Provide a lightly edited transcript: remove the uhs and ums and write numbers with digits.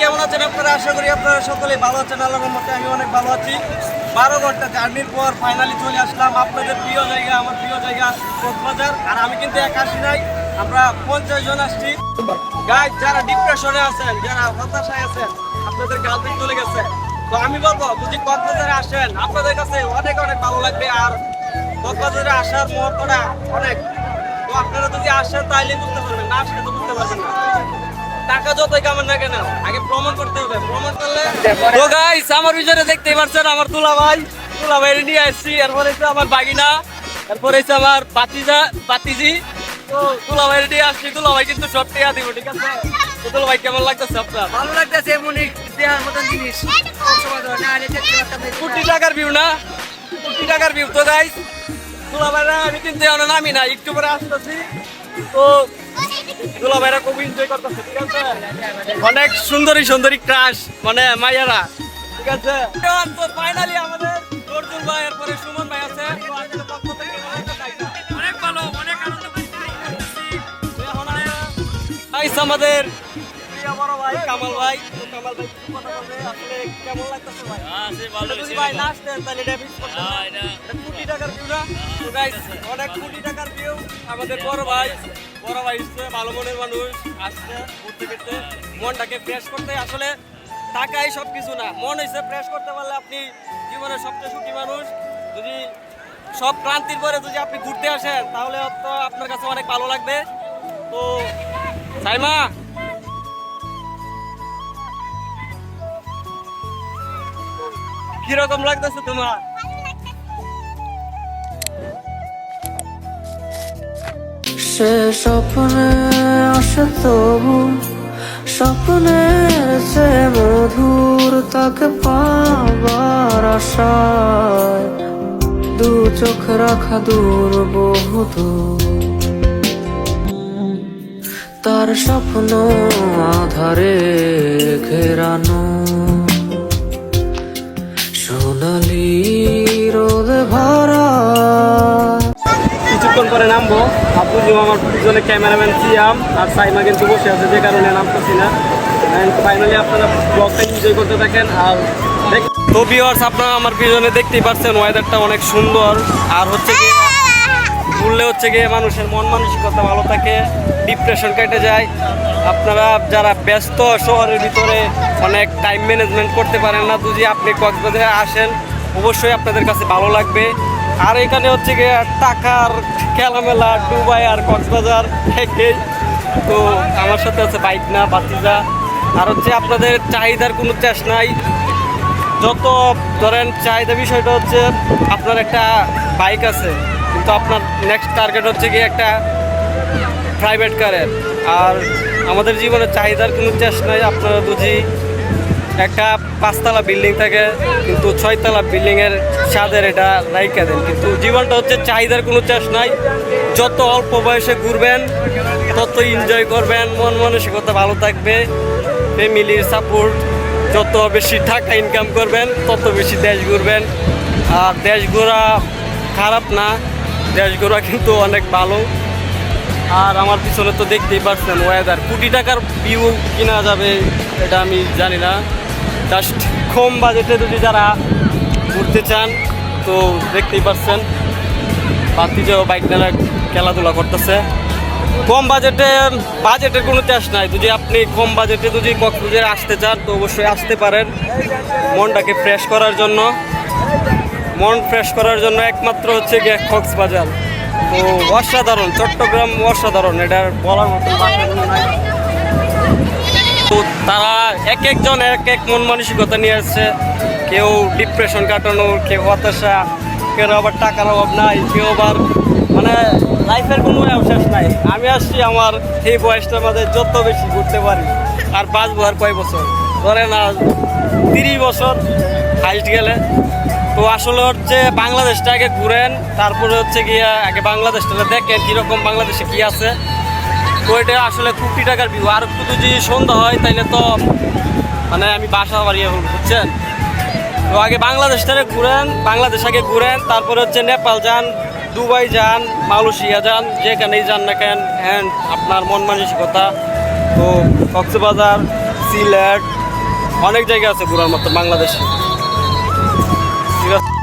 কেমন আছেন আপনারা? আশা করি আপনারা সকলেই ভালো আছেন। আল্লাহর রহমতে আমি অনেক ভালো আছি। 12 ঘন্টা জার্নির পর ফাইনালি চলে আসলাম আপনাদের প্রিয় জায়গা, আমার প্রিয় জায়গা কক্সবাজার। আর আমি কিন্তু একা আসি নাই, আমরা 50 জন আসছি। গাইজ, যারা ডিপ্রেশনে আছেন, যারা হতাশায় আছেন, আপনাদের গার্লফ্রেন্ড চলে গেছে, তো আমি বলবো যদি কক্সবাজারে আসেন আপনাদের কাছে অনেক অনেক ভালো লাগবে। আর কক্সবাজারে আসার মুহূর্তটা অনেক, তো আপনারা যদি আসেন তাহলে বুঝতে পারবেন, না আসলে তো বুঝতে পারবেন না। টাকা যতই কামান না কেন, আগে প্রমাণ করতে হবে। প্রমাণ করলে তো গাইস, আমার ভিতরে দেখতেই পাচ্ছেন আমার দুলাভাই নিয়ে আসছি। এরপর হচ্ছে আমার বাগিনা, এরপর হচ্ছে আমার বাতিজি। তো দুলাভাই নিয়ে আসছি, দুলাভাই কিন্তু সব টিয়া দিব, ঠিক আছে? তো দুলাভাই কেমন লাগতেছে আপনার? ভালো লাগতেছে, এমন দেওয়ার মতন জিনিস কোটি টাকার ভিউ না, কোটি টাকার ভিউ। তো গাইস, দুলাভাইরা আমি কিন্তু এখনো নামি না, একটু পরে আসতেছি। তো দুলাভাইরা খুব এনজয় করতেছে, ঠিক আছে? অনেক সুন্দরী সুন্দরী ক্রাশ, মানে মাইয়ারা, ঠিক আছে? তো ফাইনালি আমাদের অর্জুন ভাই, এরপরে সুমন ভাই আছে। তো আসলে পক্ষ থেকে অনেক ভালো, অনেক আনন্দ করতেছি। এখন গাইস আমাদের প্রিয় বড় ভাই কামাল ভাই, তো কামাল ভাই কি কথা বলবে, আসলে কেমন লাগতেছে ভাই? ভালো যদি ভাই লাস্ট দেন তাহলে এটা মিস করতে না, এটা কোটি টাকার ভিউ না। তো গাইস, অনেক কোটি টাকার ভিউ। আমাদের বড় ভাই হচ্ছে ভালো মনের মানুষ, আসছে ঘুরতে ফিরতে, মনটাকে ফ্রেশ করতে। আসলে টাকাই সব কিছু না, মন হয়েছে ফ্রেশ করতে পারলে আপনি জীবনের সবচেয়ে সুখী মানুষ। যদি সব ক্লান্তির পরে যদি আপনি ঘুরতে আসেন তাহলে তো আপনার কাছে অনেক ভালো লাগবে। তো সাইমা, কিরকম লাগতেছে তোমার? সে স্বপ্নে আসে তবু স্বপ্নের সে মধুর, তাকে পাবার আশায় দু চোখ রাখা দূর বহুদূর। তার স্বপ্ন আধারে ঘেরানো, সোনালি রোদে ভরা। কিছুক্ষণ পরে নামবো। আপুজি আমার পিছনে ক্যামেরাম্যান সিয়াম আর সাইমা কিন্তু বসে আছে, যে কারণে নামতেছি না। ফাইনালি আপনারা ব্লগটা এনজয় করতে থাকেন। আর তো ভিউয়ার্স, আপনারা আমার পিছনে দেখতেই পাচ্ছেন ওয়েদারটা অনেক সুন্দর। আর হচ্ছে কি ঘুরলে হচ্ছে গিয়ে মানুষের মন মানসিকতা ভালো থাকে, ডিপ্রেশন কেটে যায়। আপনারা যারা ব্যস্ত শহরের ভিতরে অনেক টাইম ম্যানেজমেন্ট করতে পারেন না, যদি আপনি কক্সবাজারে আসেন অবশ্যই আপনাদের কাছে ভালো লাগবে। আর এখানে হচ্ছে গিয়ে টাকার খেলামেলা, দুবাই আর কক্সবাজার থেকেই। তো আমার সাথে আছে বাইক না বাতিজা। আর হচ্ছে আপনাদের চাহিদার কোনো চাষ নাই, যত ধরেন চাহিদা বিষয়টা হচ্ছে আপনার একটা বাইক আছে, কিন্তু আপনার নেক্সট টার্গেট হচ্ছে গিয়ে একটা প্রাইভেট কারের। আর আমাদের জীবনে চাহিদার কোনো চাষ নাই। আপনারা বুঝি একটা 5তলা বিল্ডিং থাকে, কিন্তু 6তলা বিল্ডিংয়ের ছাদের এটা রাইকা দেন, কিন্তু জীবনটা হচ্ছে চাহিদার কোনো চাষ নাই। যত অল্প বয়সে ঘুরবেন তত এনজয় করবেন, মন মানসিকতা ভালো থাকবে, ফ্যামিলির সাপোর্ট, যত বেশি টাকা ইনকাম করবেন তত বেশি দেশ ঘুরবেন। আর দেশ ঘোরা খারাপ না, দেশ ঘোরা কিন্তু অনেক ভালো। আর আমার পিছনে তো দেখতেই পাচ্ছেন ওয়েদার, কোটি টাকার ভিউ কিনা যাবে এটা আমি জানি না। জাস্ট কম বাজেটে যদি যারা ঘুরতে চান তো দেখতেই পাচ্ছেন বাতিজাও বাইক নিয়ে খেলাধুলা করতেছে। কম বাজেটের কোনো চাষ নাই। যদি আপনি কম বাজেটে যদি কক্সবাজারে আসতে চান তো অবশ্যই আসতে পারেন, মনটাকে ফ্রেশ করার জন্য। মন ফ্রেশ করার জন্য একমাত্র হচ্ছে গিয়ে কক্সবাজার। তো অসাধারণ, চট্টগ্রাম অসাধারণ, এটার বলার মতন ভাষা নাই। তো তারা এক একজন এক এক মন মানসিকতা নিয়ে আসছে। কেউ ডিপ্রেশন কাটানো, কেউ হতাশা, কেউ আবার টাকার অভাব নাই, কেউ আবার মানে লাইফের কোনো শেষ নাই। আমি আসছি আমার এই বয়সটার মধ্যে যত বেশি ঘুরতে পারি। আর বাঁচবো আর কয় বছর, ধরে না 30 বছর হাইস্ট গেলে। তো আসলে হচ্ছে বাংলাদেশটা আগে ঘুরেন, তারপরে হচ্ছে গিয়ে আগে বাংলাদেশটা দেখেন কীরকম, বাংলাদেশে কী আছে। তো এটা আসলে কোটি টাকার ভিউ। আর একটু যদি সন্ধ্যা হয় তাইলে তো মানে আমি বাসা বাড়িয়ে বুঝছেন। তো আগে বাংলাদেশটারে ঘুরেন, বাংলাদেশ আগে ঘুরেন, তারপরে হচ্ছে নেপাল যান, দুবাই যান, মালয়েশিয়া যান, যেখানেই যান না কেন আপনার মন মানসিকতা। তো কক্সবাজার, সিলেট, অনেক জায়গা আছে ঘোরার মতো বাংলাদেশে। ঠিক আছে।